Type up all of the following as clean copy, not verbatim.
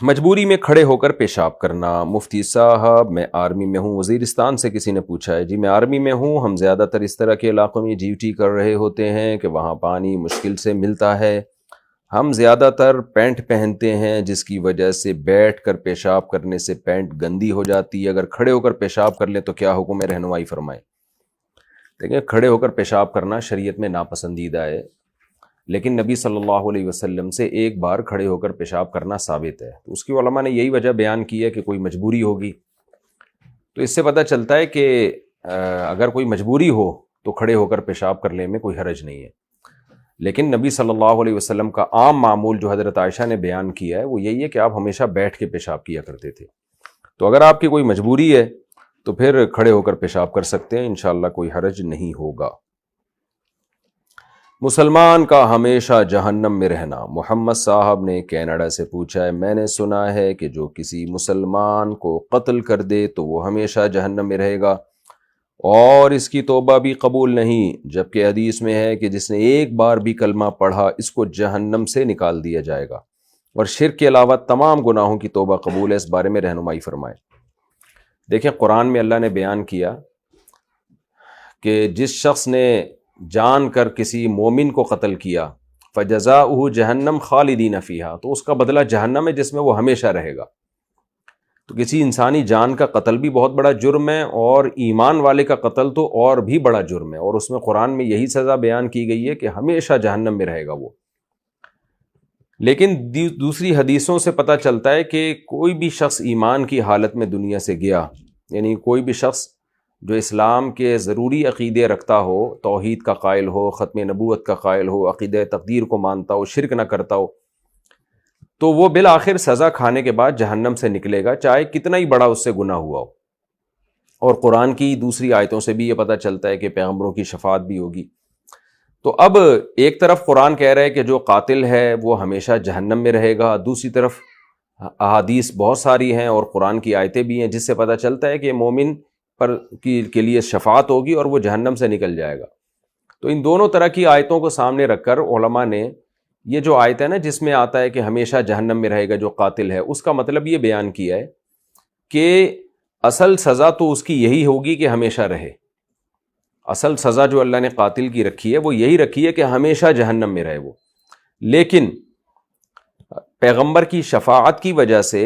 مجبوری میں کھڑے ہو کر پیشاب کرنا۔ مفتی صاحب میں آرمی میں ہوں، وزیرستان سے کسی نے پوچھا ہے جی میں آرمی میں ہوں، ہم زیادہ تر اس طرح کے علاقوں میں ڈیوٹی کر رہے ہوتے ہیں کہ وہاں پانی مشکل سے ملتا ہے، ہم زیادہ تر پینٹ پہنتے ہیں جس کی وجہ سے بیٹھ کر پیشاب کرنے سے پینٹ گندی ہو جاتی ہے، اگر کھڑے ہو کر پیشاب کر لیں تو کیا حکم ہے، رہنمائی فرمائیں۔ دیکھیں کھڑے ہو کر پیشاب کرنا شریعت میں ناپسندیدہ ہے، لیکن نبی صلی اللہ علیہ وسلم سے ایک بار کھڑے ہو کر پیشاب کرنا ثابت ہے، تو اس کی علماء نے یہی وجہ بیان کی ہے کہ کوئی مجبوری ہوگی۔ تو اس سے پتہ چلتا ہے کہ اگر کوئی مجبوری ہو تو کھڑے ہو کر پیشاب کرنے میں کوئی حرج نہیں ہے، لیکن نبی صلی اللہ علیہ وسلم کا عام معمول جو حضرت عائشہ نے بیان کیا ہے وہ یہی ہے کہ آپ ہمیشہ بیٹھ کے پیشاب کیا کرتے تھے۔ تو اگر آپ کی کوئی مجبوری ہے تو پھر کھڑے ہو کر پیشاب کر سکتے ہیں، انشاءاللہ کوئی حرج نہیں ہوگا۔ مسلمان کا ہمیشہ جہنم میں رہنا۔ محمد صاحب نے کینیڈا سے پوچھا ہے میں نے سنا ہے کہ جو کسی مسلمان کو قتل کر دے تو وہ ہمیشہ جہنم میں رہے گا اور اس کی توبہ بھی قبول نہیں، جبکہ حدیث میں ہے کہ جس نے ایک بار بھی کلمہ پڑھا اس کو جہنم سے نکال دیا جائے گا، اور شرک کے علاوہ تمام گناہوں کی توبہ قبول ہے، اس بارے میں رہنمائی فرمائے۔ دیکھیں قرآن میں اللہ نے بیان کیا کہ جس شخص نے جان کر کسی مومن کو قتل کیا فجزاؤہ جہنم خالدین فیہا، تو اس کا بدلہ جہنم ہے جس میں وہ ہمیشہ رہے گا۔ تو کسی انسانی جان کا قتل بھی بہت بڑا جرم ہے، اور ایمان والے کا قتل تو اور بھی بڑا جرم ہے، اور اس میں قرآن میں یہی سزا بیان کی گئی ہے کہ ہمیشہ جہنم میں رہے گا وہ۔ لیکن دوسری حدیثوں سے پتہ چلتا ہے کہ کوئی بھی شخص ایمان کی حالت میں دنیا سے گیا، یعنی کوئی بھی شخص جو اسلام کے ضروری عقیدے رکھتا ہو، توحید کا قائل ہو، ختم نبوت کا قائل ہو، عقیدہ تقدیر کو مانتا ہو، شرک نہ کرتا ہو، تو وہ بالآخر سزا کھانے کے بعد جہنم سے نکلے گا، چاہے کتنا ہی بڑا اس سے گناہ ہوا ہو۔ اور قرآن کی دوسری آیتوں سے بھی یہ پتہ چلتا ہے کہ پیغمبروں کی شفاعت بھی ہوگی۔ تو اب ایک طرف قرآن کہہ رہا ہے کہ جو قاتل ہے وہ ہمیشہ جہنم میں رہے گا، دوسری طرف احادیث بہت ساری ہیں اور قرآن کی آیتیں بھی ہیں جس سے پتہ چلتا ہے کہ مومن پر کے لیے شفاعت ہوگی اور وہ جہنم سے نکل جائے گا۔ تو ان دونوں طرح کی آیتوں کو سامنے رکھ کر علماء نے یہ جو آیت ہے نا جس میں آتا ہے کہ ہمیشہ جہنم میں رہے گا جو قاتل ہے، اس کا مطلب یہ بیان کیا ہے کہ اصل سزا تو اس کی یہی ہوگی کہ ہمیشہ رہے۔ اصل سزا جو اللہ نے قاتل کی رکھی ہے وہ یہی رکھی ہے کہ ہمیشہ جہنم میں رہے وہ، لیکن پیغمبر کی شفاعت کی وجہ سے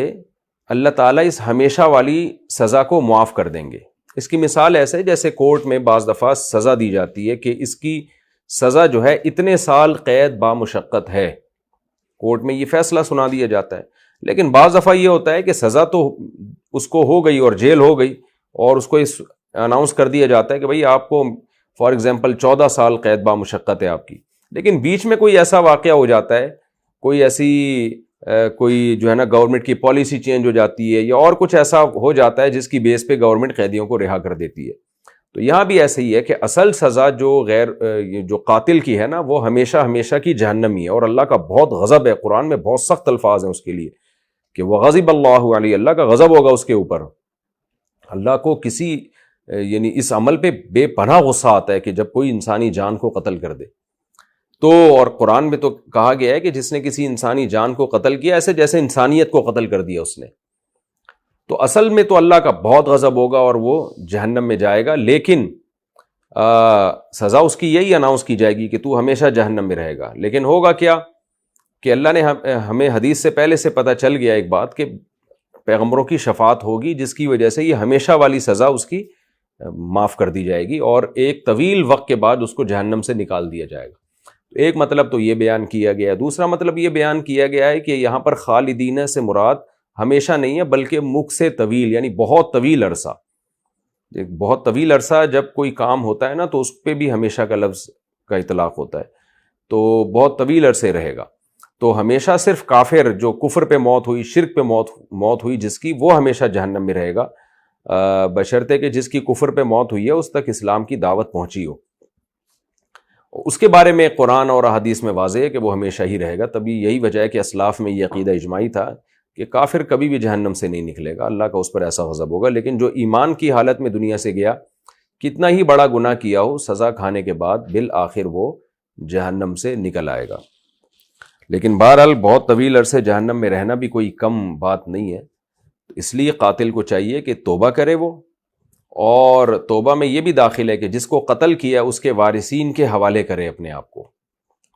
اللہ تعالیٰ اس ہمیشہ والی سزا کو معاف کر دیں گے۔ اس کی مثال ایسے جیسے کورٹ میں بعض دفعہ سزا دی جاتی ہے کہ اس کی سزا جو ہے اتنے سال قید بامشقت ہے، کورٹ میں یہ فیصلہ سنا دیا جاتا ہے، لیکن بعض دفعہ یہ ہوتا ہے کہ سزا تو اس کو ہو گئی اور جیل ہو گئی، اور اس کو اس اناؤنس کر دیا جاتا ہے کہ بھئی آپ کو فار ایگزامپل 14 سال قید بامشقت ہے آپ کی، لیکن بیچ میں کوئی ایسا واقعہ ہو جاتا ہے، کوئی ایسی کوئی جو ہے نا گورنمنٹ کی پالیسی چینج ہو جاتی ہے یا اور کچھ ایسا ہو جاتا ہے جس کی بیس پہ گورنمنٹ قیدیوں کو رہا کر دیتی ہے۔ تو یہاں بھی ایسے ہی ہے کہ اصل سزا جو قاتل کی ہے نا وہ ہمیشہ ہمیشہ کی جہنم ہی ہے، اور اللہ کا بہت غضب ہے، قرآن میں بہت سخت الفاظ ہیں اس کے لیے کہ وغضب اللہ علیہ، اللہ کا غضب ہوگا اس کے اوپر۔ اللہ کو کسی یعنی اس عمل پہ بے پناہ غصہ آتا ہے کہ جب کوئی انسانی جان کو قتل کر دے۔ تو اور قرآن میں تو کہا گیا ہے کہ جس نے کسی انسانی جان کو قتل کیا ایسے جیسے انسانیت کو قتل کر دیا اس نے، تو اصل میں تو اللہ کا بہت غضب ہوگا اور وہ جہنم میں جائے گا، لیکن سزا اس کی یہی اناؤنس کی جائے گی کہ تو ہمیشہ جہنم میں رہے گا۔ لیکن ہوگا کیا کہ اللہ نے ہمیں حدیث سے پہلے سے پتہ چل گیا ایک بات کہ پیغمبروں کی شفاعت ہوگی جس کی وجہ سے یہ ہمیشہ والی سزا اس کی معاف کر دی جائے گی اور ایک طویل وقت کے بعد اس کو جہنم سے نکال دیا جائے گا۔ ایک مطلب تو یہ بیان کیا گیا ہے، دوسرا مطلب یہ بیان کیا گیا ہے کہ یہاں پر خالدین سے مراد ہمیشہ نہیں ہے بلکہ مکث طویل، یعنی بہت طویل عرصہ۔ ایک بہت طویل عرصہ جب کوئی کام ہوتا ہے نا تو اس پہ بھی ہمیشہ کا لفظ کا اطلاق ہوتا ہے، تو بہت طویل عرصے رہے گا۔ تو ہمیشہ صرف کافر جو کفر پہ موت ہوئی، شرک پہ موت ہوئی جس کی، وہ ہمیشہ جہنم میں رہے گا، بشرطے کہ جس کی کفر پہ موت ہوئی ہے اس تک اسلام کی دعوت پہنچی ہو۔ اس کے بارے میں قرآن اور احادیث میں واضح ہے کہ وہ ہمیشہ ہی رہے گا۔ تبھی یہی وجہ ہے کہ اسلاف میں یہ عقیدہ اجماعی تھا کہ کافر کبھی بھی جہنم سے نہیں نکلے گا، اللہ کا اس پر ایسا غضب ہوگا، لیکن جو ایمان کی حالت میں دنیا سے گیا، کتنا ہی بڑا گناہ کیا ہو، سزا کھانے کے بعد بالآخر وہ جہنم سے نکل آئے گا۔ لیکن بہرحال بہت طویل عرصے جہنم میں رہنا بھی کوئی کم بات نہیں ہے، اس لیے قاتل کو چاہیے کہ توبہ کرے وہ، اور توبہ میں یہ بھی داخل ہے کہ جس کو قتل کیا اس کے وارثین کے حوالے کرے اپنے آپ کو،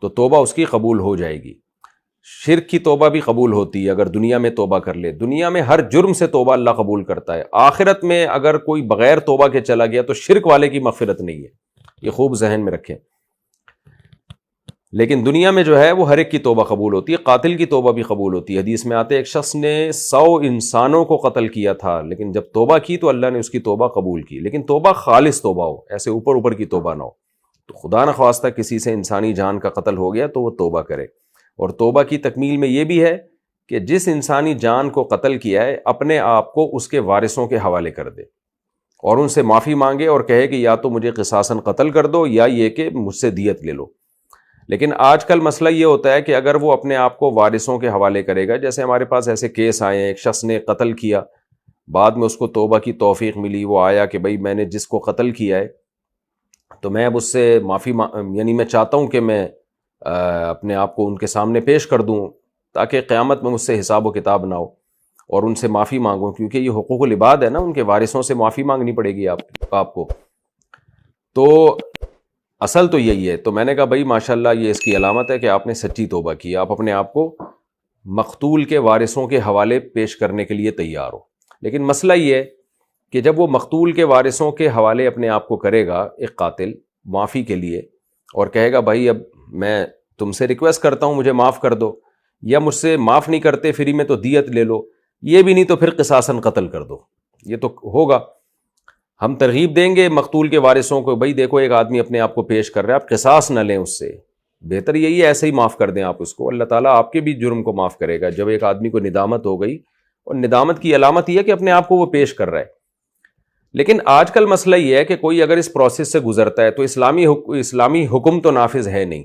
تو توبہ اس کی قبول ہو جائے گی۔ شرک کی توبہ بھی قبول ہوتی ہے اگر دنیا میں توبہ کر لے، دنیا میں ہر جرم سے توبہ اللہ قبول کرتا ہے، آخرت میں اگر کوئی بغیر توبہ کے چلا گیا تو شرک والے کی مغفرت نہیں ہے، یہ خوب ذہن میں رکھیں۔ لیکن دنیا میں جو ہے وہ ہر ایک کی توبہ قبول ہوتی ہے، قاتل کی توبہ بھی قبول ہوتی ہے۔ حدیث میں آتے ایک شخص نے 100 انسانوں کو قتل کیا تھا، لیکن جب توبہ کی تو اللہ نے اس کی توبہ قبول کی، لیکن توبہ خالص توبہ ہو، ایسے اوپر اوپر کی توبہ نہ ہو۔ تو خدا نخواستہ کسی سے انسانی جان کا قتل ہو گیا تو وہ توبہ کرے، اور توبہ کی تکمیل میں یہ بھی ہے کہ جس انسانی جان کو قتل کیا ہے اپنے آپ کو اس کے وارثوں کے حوالے کر دے اور ان سے معافی مانگے اور کہے کہ یا تو مجھے قصاصاً قتل کر دو یا یہ کہ مجھ سے دیت لے لو۔ لیکن آج کل مسئلہ یہ ہوتا ہے کہ اگر وہ اپنے آپ کو وارثوں کے حوالے کرے گا، جیسے ہمارے پاس ایسے کیس آئے ہیں، ایک شخص نے قتل کیا، بعد میں اس کو توبہ کی توفیق ملی، وہ آیا کہ بھائی میں نے جس کو قتل کیا ہے تو میں اب اس سے معافی یعنی میں چاہتا ہوں کہ میں اپنے آپ کو ان کے سامنے پیش کر دوں تاکہ قیامت میں مجھ سے حساب و کتاب نہ ہو، اور ان سے معافی مانگوں، کیونکہ یہ حقوق العباد ہے نا، ان کے وارثوں سے معافی مانگنی پڑے گی آپ کو۔ تو اصل تو یہی ہے۔ تو میں نے کہا بھائی ماشاءاللہ یہ اس کی علامت ہے کہ آپ نے سچی توبہ کی، آپ اپنے آپ کو مقتول کے وارثوں کے حوالے پیش کرنے کے لیے تیار ہو۔ لیکن مسئلہ یہ ہے کہ جب وہ مقتول کے وارثوں کے حوالے اپنے آپ کو کرے گا ایک قاتل معافی کے لیے، اور کہے گا بھائی اب میں تم سے ریکویسٹ کرتا ہوں مجھے معاف کر دو، یا مجھ سے معاف نہیں کرتے فری میں تو دیت لے لو، یہ بھی نہیں تو پھر قصاصاً قتل کر دو، یہ تو ہوگا۔ ہم ترغیب دیں گے مقتول کے وارثوں کو، بھائی دیکھو ایک آدمی اپنے آپ کو پیش کر رہا ہے، آپ قصاص نہ لیں اس سے، بہتر یہی ہے ایسے ہی معاف کر دیں آپ اس کو، اللہ تعالیٰ آپ کے بھی جرم کو معاف کرے گا جب ایک آدمی کو ندامت ہو گئی، اور ندامت کی علامت یہ ہے کہ اپنے آپ کو وہ پیش کر رہا ہے۔ لیکن آج کل مسئلہ یہ ہے کہ کوئی اگر اس پروسیس سے گزرتا ہے تو اسلامی حکم تو نافذ ہے نہیں۔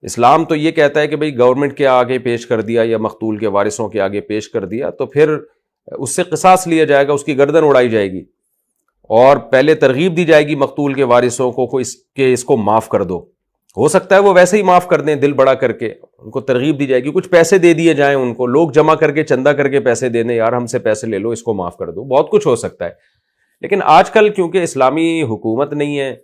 اسلام تو یہ کہتا ہے کہ بھئی گورنمنٹ کے آگے پیش کر دیا یا مقتول کے وارثوں کے آگے پیش کر دیا تو پھر اس سے قصاص لیا جائے گا، اس کی گردن اڑائی جائے گی، اور پہلے ترغیب دی جائے گی مقتول کے وارثوں کو اس کو معاف کر دو۔ ہو سکتا ہے وہ ویسے ہی معاف کر دیں دل بڑا کر کے، ان کو ترغیب دی جائے گی، کچھ پیسے دے دیے جائیں، ان کو لوگ جمع کر کے چندہ کر کے پیسے دے دیں، یار ہم سے پیسے لے لو اس کو معاف کر دو، بہت کچھ ہو سکتا ہے۔ لیکن آج کل کیونکہ اسلامی حکومت نہیں ہے،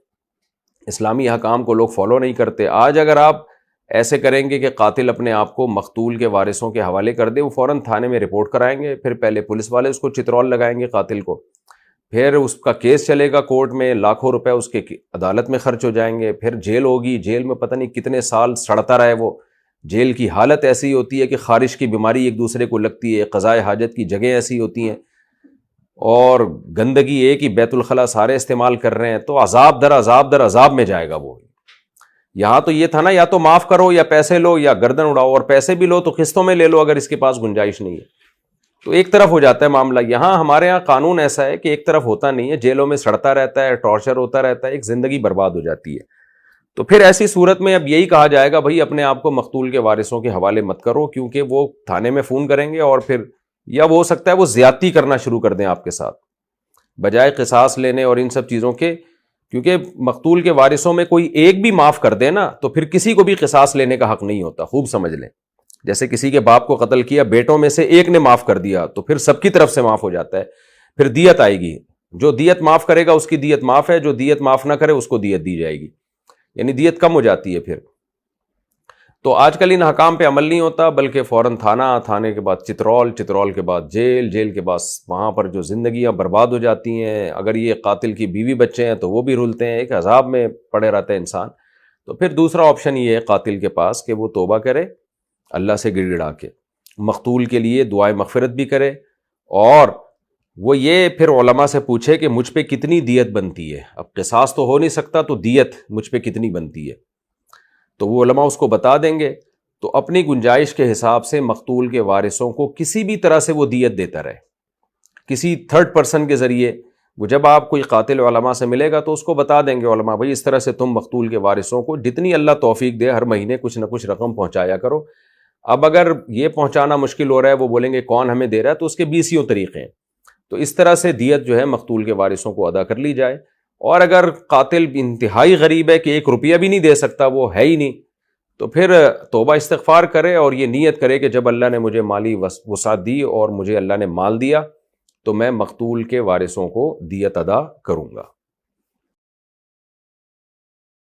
اسلامی احکام کو لوگ فالو نہیں کرتے، آج اگر آپ ایسے کریں گے کہ قاتل اپنے آپ کو مقتول کے وارثوں کے حوالے کر دے، وہ فوراً تھانے میں رپورٹ کرائیں گے، پھر پہلے پولیس والے اس کو چترول لگائیں گے قاتل کو، پھر اس کا کیس چلے گا کورٹ میں، لاکھوں روپے اس کے عدالت میں خرچ ہو جائیں گے، پھر جیل ہوگی، جیل میں پتہ نہیں کتنے سال سڑتا رہے وہ، جیل کی حالت ایسی ہوتی ہے کہ خارش کی بیماری ایک دوسرے کو لگتی ہے، قضائے حاجت کی جگہیں ایسی ہوتی ہیں، اور گندگی ایک ہی بیت الخلا سارے استعمال کر رہے ہیں، تو عذاب در عذاب در عذاب میں جائے گا وہ۔ یہاں تو یہ تھا نا، یا تو معاف کرو یا پیسے لو یا گردن اڑاؤ، اور پیسے بھی لو تو قسطوں میں لے لو اگر اس کے پاس گنجائش نہیں ہے، تو ایک طرف ہو جاتا ہے معاملہ۔ یہاں ہمارے یہاں قانون ایسا ہے کہ ایک طرف ہوتا نہیں ہے، جیلوں میں سڑتا رہتا ہے، ٹارچر ہوتا رہتا ہے، ایک زندگی برباد ہو جاتی ہے۔ تو پھر ایسی صورت میں اب یہی کہا جائے گا بھائی اپنے آپ کو مقتول کے وارثوں کے حوالے مت کرو، کیونکہ وہ تھانے میں فون کریں گے، اور پھر یا وہ ہو سکتا ہے وہ زیادتی کرنا شروع کر دیں آپ کے ساتھ بجائے قصاص لینے اور ان سب چیزوں کے، کیونکہ مقتول کے وارثوں میں کوئی ایک بھی معاف کر دے نا تو پھر کسی کو بھی قصاص لینے کا حق نہیں ہوتا، خوب سمجھ لیں۔ جیسے کسی کے باپ کو قتل کیا، بیٹوں میں سے ایک نے معاف کر دیا تو پھر سب کی طرف سے معاف ہو جاتا ہے، پھر دیت آئے گی، جو دیت معاف کرے گا اس کی دیت معاف ہے، جو دیت معاف نہ کرے اس کو دیت دی جائے گی، یعنی دیت کم ہو جاتی ہے پھر۔ تو آج کل ان حکام پہ عمل نہیں ہوتا، بلکہ فوراً تھانہ، تھانے کے بعد چترول، چترول کے بعد جیل، جیل کے بعد وہاں پر جو زندگیاں برباد ہو جاتی ہیں، اگر یہ قاتل کی بیوی بچے ہیں تو وہ بھی رلتے ہیں، ایک عذاب میں پڑے رہتا ہے انسان۔ تو پھر دوسرا آپشن یہ ہے قاتل کے پاس کہ وہ توبہ کرے اللہ سے گڑ گڑا کے، مقتول کے لیے دعائے مغفرت بھی کرے، اور وہ یہ پھر علماء سے پوچھے کہ مجھ پہ کتنی دیت بنتی ہے، اب قصاص تو ہو نہیں سکتا تو دیت مجھ پہ کتنی بنتی ہے، تو وہ علماء اس کو بتا دیں گے، تو اپنی گنجائش کے حساب سے مقتول کے وارثوں کو کسی بھی طرح سے وہ دیت دیتا رہے، کسی تھرڈ پرسن کے ذریعے۔ وہ جب آپ کوئی قاتل علماء سے ملے گا تو اس کو بتا دیں گے علماء بھائی اس طرح سے تم مقتول کے وارثوں کو جتنی اللہ توفیق دے ہر مہینے کچھ نہ کچھ رقم پہنچایا کرو۔ اب اگر یہ پہنچانا مشکل ہو رہا ہے، وہ بولیں گے کون ہمیں دے رہا ہے، تو اس کے 20 طریقے ہیں، تو اس طرح سے دیت جو ہے مقتول کے وارثوں کو ادا کر لی جائے۔ اور اگر قاتل انتہائی غریب ہے کہ 1 روپیہ بھی نہیں دے سکتا، وہ ہے ہی نہیں، تو پھر توبہ استغفار کرے اور یہ نیت کرے کہ جب اللہ نے مجھے مالی وسعت دی اور مجھے اللہ نے مال دیا تو میں مقتول کے وارثوں کو دیت ادا کروں گا.